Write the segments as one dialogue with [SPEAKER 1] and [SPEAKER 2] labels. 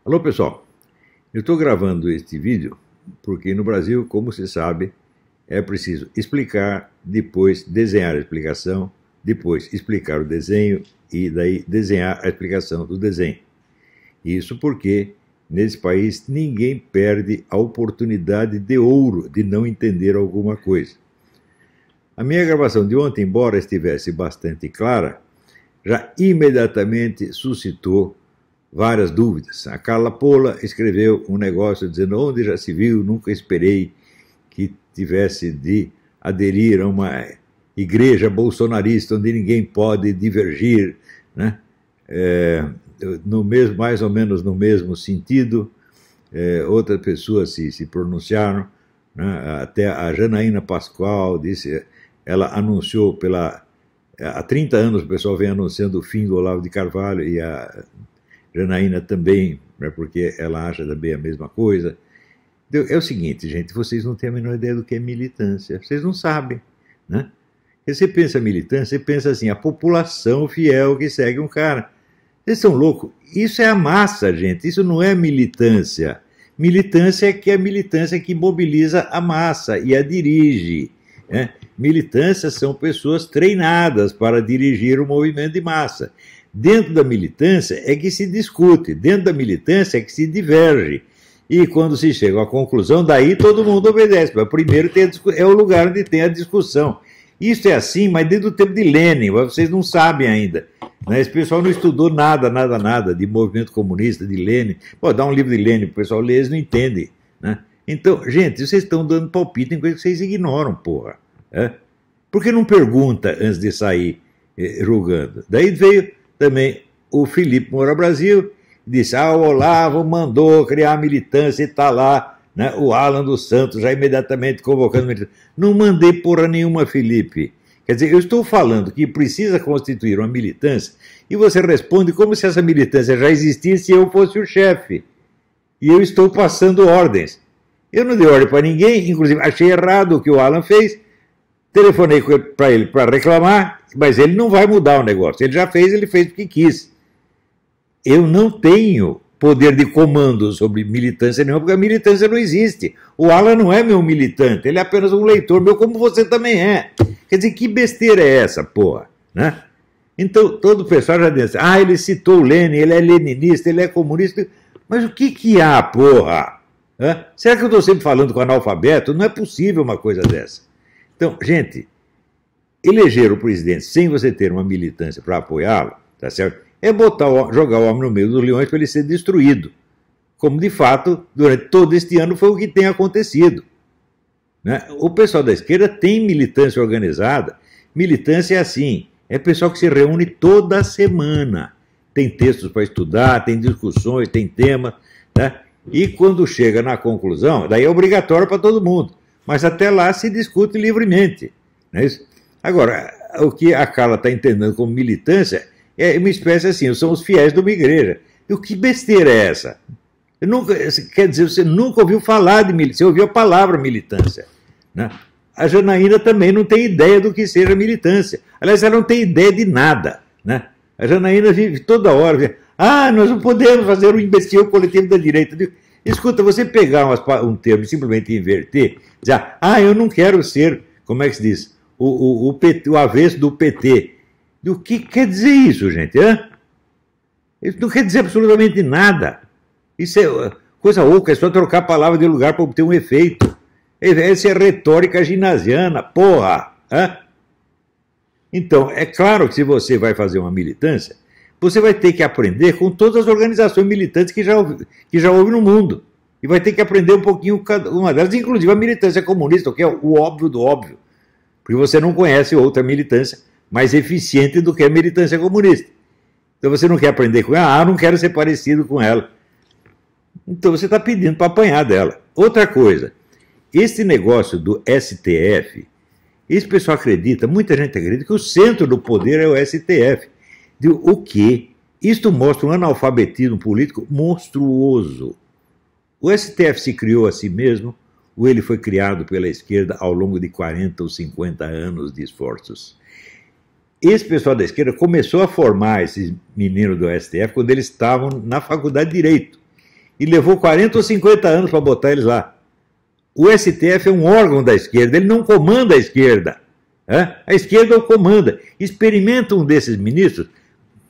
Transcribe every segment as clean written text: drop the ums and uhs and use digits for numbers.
[SPEAKER 1] Alô pessoal, eu estou gravando este vídeo porque no Brasil, como se sabe, é preciso explicar, depois desenhar a explicação, depois explicar o desenho e daí desenhar a explicação do desenho. Isso porque nesse país ninguém perde a oportunidade de ouro de não entender alguma coisa. A minha gravação de ontem, embora estivesse bastante clara, já imediatamente suscitou várias dúvidas. A Carla Pola escreveu um negócio dizendo: onde já se viu, nunca esperei que tivesse de aderir a uma igreja bolsonarista onde ninguém pode divergir, né? No mesmo, mais ou menos no mesmo sentido. Outras pessoas se pronunciaram, né? Até a Janaína Pascoal disse, ela anunciou há 30 anos o pessoal vem anunciando o fim do Olavo de Carvalho, e a Janaína também, né, porque ela acha também a mesma coisa. É o seguinte, gente, vocês não têm a menor ideia do que é militância, vocês não sabem, né? Você pensa militância, você pensa assim, a população fiel que segue um cara. Vocês são loucos? Isso é a massa, gente, isso não é militância. Militância é a militância que mobiliza a massa e a dirige, né? Militância são pessoas treinadas para dirigir o movimento de massa. Dentro da militância é que se discute, dentro da militância é que se diverge. E quando se chega à conclusão, daí todo mundo obedece. Mas primeiro é o lugar onde tem a discussão. Isso é assim, mas desde o tempo de Lênin, vocês não sabem ainda, né? Esse pessoal não estudou nada de movimento comunista, de Lênin. Pô, dá um livro de Lênin para o pessoal ler, eles não entendem, né? Então, gente, vocês estão dando palpite em coisas que vocês ignoram, porra. Por que não pergunta antes de sair julgando? Daí veio também o Felipe Moura Brasil, disse: o Olavo mandou criar a militância e está lá, né, o Alan dos Santos já imediatamente convocando militância. Não mandei porra nenhuma, Felipe. Quer dizer, eu estou falando que precisa constituir uma militância e você responde como se essa militância já existisse e eu fosse o chefe. E eu estou passando ordens. Eu não dei ordem para ninguém, inclusive achei errado o que o Alan fez, telefonei para ele para reclamar, mas ele não vai mudar o negócio. Ele já fez, ele fez porque quis. Eu não tenho poder de comando sobre militância nenhuma, porque a militância não existe. O Alan não é meu militante, ele é apenas um leitor meu, como você também é. Quer dizer, que besteira é essa, porra, né? Então, todo o pessoal já disse: ele citou o Lênin, ele é leninista, ele é comunista. Mas o que há, porra? Será que eu estou sempre falando com analfabeto? Não é possível uma coisa dessa. Então, gente, eleger o presidente sem você ter uma militância para apoiá-lo, tá certo? É jogar o homem no meio dos leões para ele ser destruído. Como, de fato, durante todo este ano foi o que tem acontecido, né? O pessoal da esquerda tem militância organizada. Militância é assim, é pessoal que se reúne toda semana. Tem textos para estudar, tem discussões, tem temas, né? E quando chega na conclusão, daí é obrigatório para todo mundo. Mas até lá se discute livremente, não é isso? Agora, o que a Carla está entendendo como militância é uma espécie assim, são os fiéis de uma igreja. E o que besteira é essa? Quer dizer, você nunca ouviu falar de militância, você ouviu a palavra militância, né? A Janaína também não tem ideia do que seja militância. Aliás, ela não tem ideia de nada, né? A Janaína vive toda hora, nós não podemos fazer um imbecil coletivo da direita. Escuta, você pegar um termo e simplesmente inverter, dizer, eu não quero ser, como é que se diz, o avesso do PT. O que quer dizer isso, gente? Isso não quer dizer absolutamente nada. Isso é coisa oca, é só trocar a palavra de lugar para obter um efeito. Essa é retórica ginasiana, porra. Então, é claro que se você vai fazer uma militância, você vai ter que aprender com todas as organizações militantes que já houve no mundo. E vai ter que aprender um pouquinho cada uma delas, inclusive a militância comunista, que é o óbvio do óbvio. Porque você não conhece outra militância mais eficiente do que a militância comunista. Então você não quer aprender com ela, não quero ser parecido com ela. Então você está pedindo para apanhar dela. Outra coisa, esse negócio do STF, esse pessoal acredita, muita gente acredita que o centro do poder é o STF. O quê? Isto mostra um analfabetismo político monstruoso. O STF se criou a si mesmo, ou ele foi criado pela esquerda ao longo de 40 ou 50 anos de esforços? Esse pessoal da esquerda começou a formar esses meninos do STF quando eles estavam na faculdade de Direito. E levou 40 ou 50 anos para botar eles lá. O STF é um órgão da esquerda, ele não comanda a esquerda. A esquerda o comanda. Experimenta um desses ministros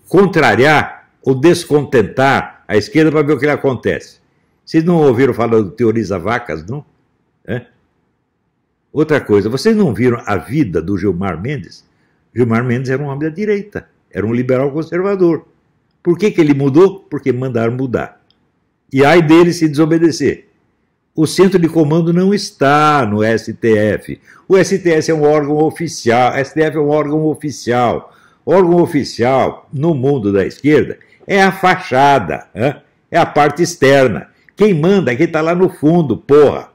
[SPEAKER 1] contrariar ou descontentar a esquerda para ver o que acontece. Vocês não ouviram falar do Teoriza Vacas, não? Outra coisa, vocês não viram a vida do Gilmar Mendes? Gilmar Mendes era um homem da direita, era um liberal conservador. Por que ele mudou? Porque mandaram mudar. E ai dele se desobedecer. O centro de comando não está no STF. O STF é um órgão oficial. O STF é um órgão oficial. O órgão oficial, no mundo da esquerda, é a fachada, é a parte externa. Quem manda é quem está lá no fundo, porra.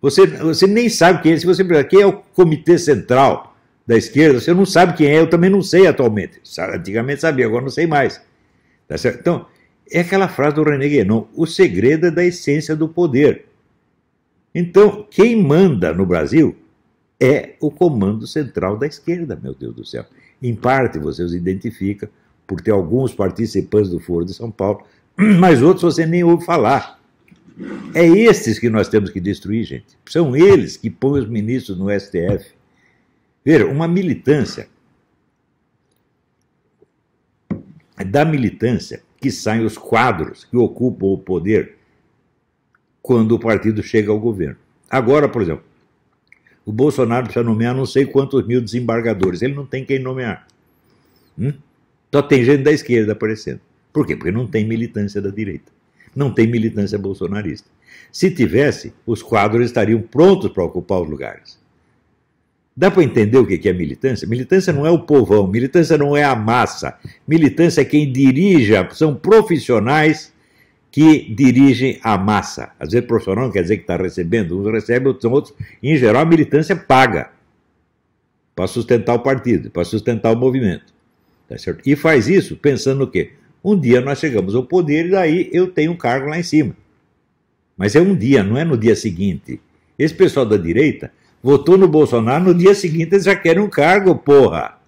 [SPEAKER 1] Você nem sabe quem é. Se você perguntar quem é o comitê central da esquerda, você não sabe quem é. Eu também não sei atualmente. Antigamente sabia, agora não sei mais. Tá certo? Então, é aquela frase do René Guénon, o segredo é da essência do poder. Então, quem manda no Brasil é o comando central da esquerda, meu Deus do céu. Em parte, você os identifica por ter alguns participantes do Foro de São Paulo, mas outros você nem ouve falar. É esses que nós temos que destruir, gente. São eles que põem os ministros no STF. Veja, uma militância, da militância que saem os quadros que ocupam o poder quando o partido chega ao governo. Agora, por exemplo, o Bolsonaro precisa nomear não sei quantos mil desembargadores. Ele não tem quem nomear. Só tem gente da esquerda aparecendo. Por quê? Porque não tem militância da direita. Não tem militância bolsonarista. Se tivesse, os quadros estariam prontos para ocupar os lugares. Dá para entender o que é militância? Militância não é o povão, militância não é a massa. Militância é quem dirige, são profissionais que dirigem a massa. Às vezes profissional não quer dizer que está recebendo, uns recebem, outros são outros. Em geral, a militância paga para sustentar o partido, para sustentar o movimento. Tá certo? E faz isso pensando no quê? Um dia nós chegamos ao poder e daí eu tenho um cargo lá em cima. Mas é um dia, não é no dia seguinte. Esse pessoal da direita votou no Bolsonaro, no dia seguinte eles já querem um cargo, porra.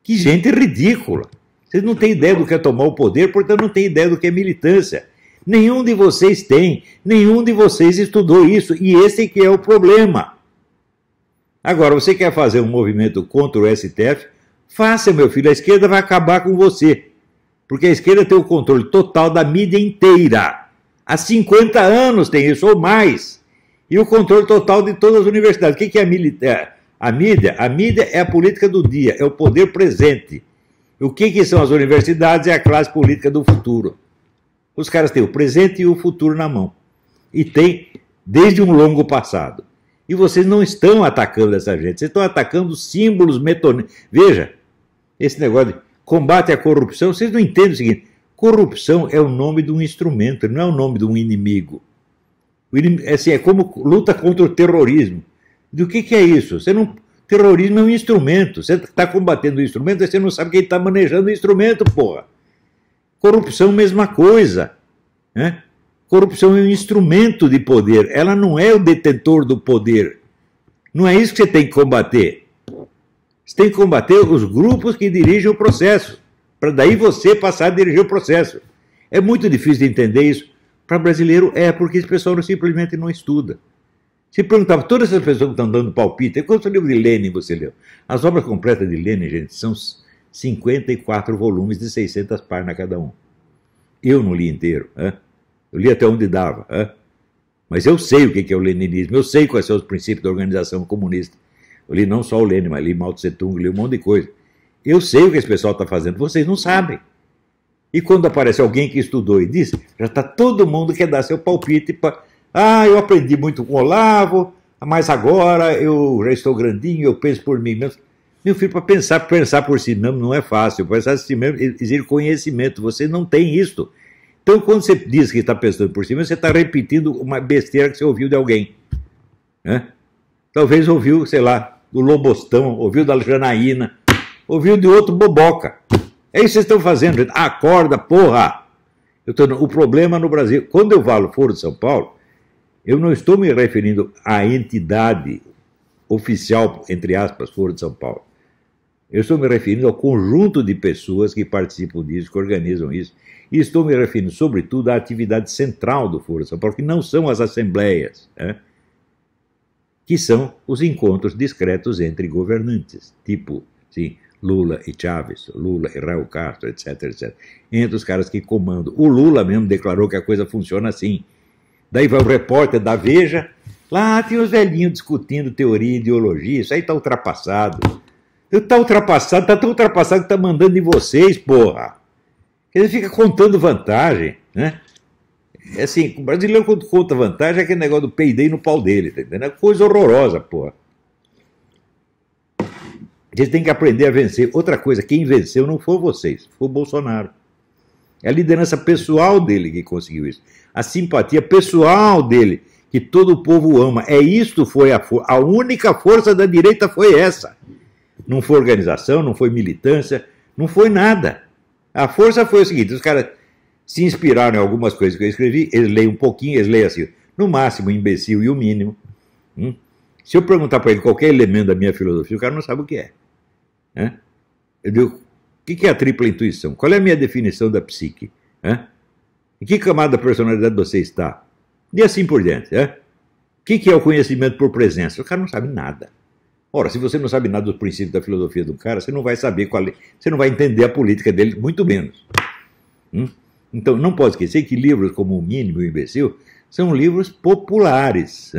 [SPEAKER 1] Que gente ridícula. Vocês não têm ideia do que é tomar o poder, portanto não têm ideia do que é militância. Nenhum de vocês tem, nenhum de vocês estudou isso, e esse que é o problema. Agora, você quer fazer um movimento contra o STF? Faça, meu filho, a esquerda vai acabar com você. Porque a esquerda tem o controle total da mídia inteira. Há 50 anos tem isso, ou mais. E o controle total de todas as universidades. O que é a mídia? A mídia é a política do dia, é o poder presente. O que são as universidades? É a classe política do futuro. Os caras têm o presente e o futuro na mão. E tem desde um longo passado. E vocês não estão atacando essa gente, vocês estão atacando símbolos metonímicos. Veja, esse negócio de combate à corrupção, vocês não entendem o seguinte: corrupção é o nome de um instrumento, não é o nome de um inimigo. Assim, é como luta contra o terrorismo. Do que é isso? Terrorismo é um instrumento. Você está combatendo o instrumento, você não sabe quem está manejando o instrumento, porra. Corrupção, mesma coisa. Corrupção é um instrumento de poder. Ela não é o detentor do poder. Não é isso que você tem que combater. Você tem que combater os grupos que dirigem o processo, para daí você passar a dirigir o processo. É muito difícil de entender isso. Para brasileiro porque esse pessoal simplesmente não estuda. Se perguntava, todas essas pessoas que estão dando palpite, quantos livros de Lenin você leu? As obras completas de Lenin, gente, são 54 volumes de 600 páginas cada um. Eu não li inteiro. Eu li até onde dava. Mas eu sei o que é o leninismo, eu sei quais são os princípios da organização comunista. Eu li não só o Lenin, mas li Mao Tse Tung, li um monte de coisa. Eu sei o que esse pessoal está fazendo, vocês não sabem. E quando aparece alguém que estudou e diz, já está todo mundo quer dar seu palpite para... eu aprendi muito com o Olavo, mas agora eu já estou grandinho, eu penso por mim mesmo. Meu filho, para pensar por si mesmo não é fácil. Pensar por si mesmo exige conhecimento. Você não tem isso. Então, quando você diz que está pensando por si mesmo, você está repetindo uma besteira que você ouviu de alguém. Talvez ouviu, sei lá, do Lobostão, ouviu da Janaína, ouviu de outro boboca. É isso que vocês estão fazendo, gente. Acorda, porra! O problema no Brasil, quando eu falo Foro de São Paulo, eu não estou me referindo à entidade oficial, entre aspas, Foro de São Paulo. Eu estou me referindo ao conjunto de pessoas que participam disso, que organizam isso. E estou me referindo, sobretudo, à atividade central do Foro de São Paulo, que não são as assembleias, que são os encontros discretos entre governantes, tipo, sim, Lula e Chávez, Lula e Raul Castro, etc, etc. Entre os caras que comandam. O Lula mesmo declarou que a coisa funciona assim. Daí vai o repórter da Veja, lá tem os velhinhos discutindo teoria e ideologia, isso aí tá ultrapassado. Tá ultrapassado, tá tão ultrapassado que tá mandando em vocês, porra. Ele fica contando vantagem, né? É assim, o brasileiro quando conta vantagem é aquele negócio do peidei no pau dele, tá entendendo? É coisa horrorosa, porra. Vocês têm que aprender a vencer. Outra coisa, quem venceu não foi vocês, foi o Bolsonaro. É a liderança pessoal dele que conseguiu isso. A simpatia pessoal dele, que todo o povo ama. É isto foi a única força da direita foi essa. Não foi organização, não foi militância, não foi nada. A força foi o seguinte, os caras se inspiraram em algumas coisas que eu escrevi, eles leem um pouquinho, eles leem assim, no máximo, o imbecil e o mínimo. Se eu perguntar para ele qualquer elemento da minha filosofia, o cara não sabe o que é. Eu digo, o que é a tripla intuição? Qual é a minha definição da psique? Em que camada da personalidade você está? E assim por diante. O que é o conhecimento por presença? O cara não sabe nada. Ora, se você não sabe nada dos princípios da filosofia do cara, você não vai saber qual é, você não vai entender a política dele, muito menos. Então, não pode esquecer que livros como O Mínimo e O Imbecil são livros populares.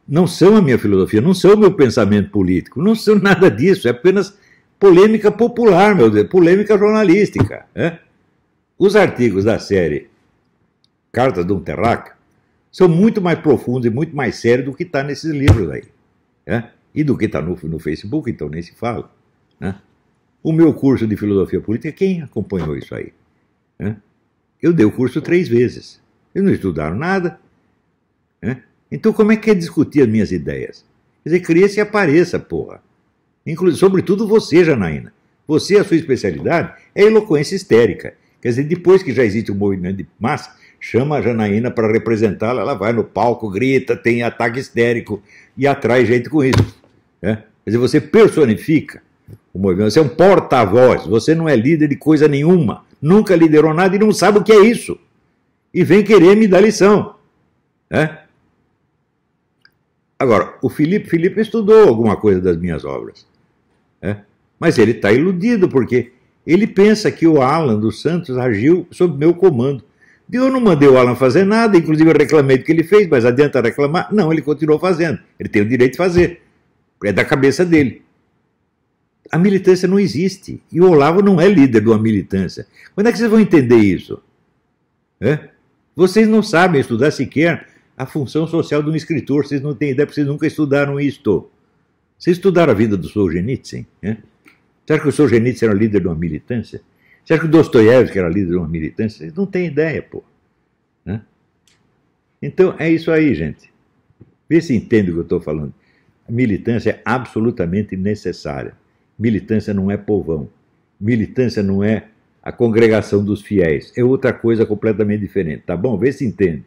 [SPEAKER 1] Não são a minha filosofia, não são o meu pensamento político, não são nada disso, é apenas polêmica popular, meu Deus, polêmica jornalística. Os artigos da série Cartas de um Terráqueo são muito mais profundos e muito mais sérios do que está nesses livros aí. E do que está no Facebook, então nem se fala. O meu curso de filosofia política, quem acompanhou isso aí? Eu dei o curso 3 vezes. Eles não estudaram nada. Então como é que é discutir as minhas ideias? Quer dizer, cria-se e apareça, porra. Sobretudo você, Janaína. Você, a sua especialidade é eloquência histérica. Quer dizer, depois que já existe um movimento de massa, chama a Janaína para representá-la, ela vai no palco, grita, tem ataque histérico e atrai gente com isso. Quer dizer, você personifica o movimento, você é um porta-voz, você não é líder de coisa nenhuma, nunca liderou nada e não sabe o que é isso. E vem querer me dar lição. Agora, o Felipe estudou alguma coisa das minhas obras. Mas ele está iludido, porque ele pensa que o Alan dos Santos agiu sob meu comando. Eu não mandei o Alan fazer nada, inclusive eu reclamei do que ele fez, mas adianta reclamar? Não, ele continuou fazendo. Ele tem o direito de fazer. É da cabeça dele. A militância não existe. E o Olavo não é líder de uma militância. Quando é que vocês vão entender isso? Vocês não sabem estudar sequer a função social de um escritor. Vocês não têm ideia, porque vocês nunca estudaram isto. Vocês estudaram a vida do Solzhenitsyn? Você acha que o Solzhenitsyn era líder de uma militância? Você acha que o Dostoiévski era líder de uma militância? Vocês não têm ideia, pô. Então, é isso aí, gente. Vê se entende o que eu estou falando. A militância é absolutamente necessária. Militância não é povão. Militância não é a congregação dos fiéis. É outra coisa completamente diferente, tá bom? Vê se entende.